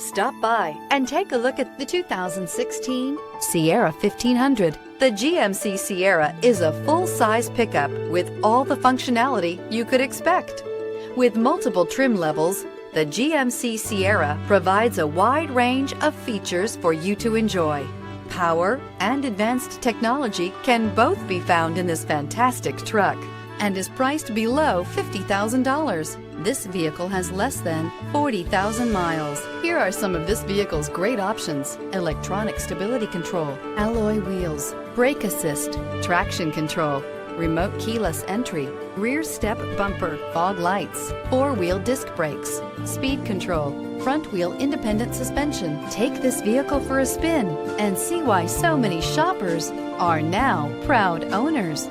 Stop by and take a look at the 2016 Sierra 1500. The GMC Sierra is a full-size pickup with all the functionality you could expect. With multiple trim levels, the GMC Sierra provides a wide range of features for you to enjoy. Power and advanced technology can both be found in this fantastic truck and is priced below $50,000. This vehicle has less than 40,000 miles. Here are some of this vehicle's great options: electronic stability control, alloy wheels, brake assist, traction control, remote keyless entry, rear step bumper, fog lights, four-wheel disc brakes, speed control, front wheel independent suspension. Take this vehicle for a spin and see why so many shoppers are now proud owners.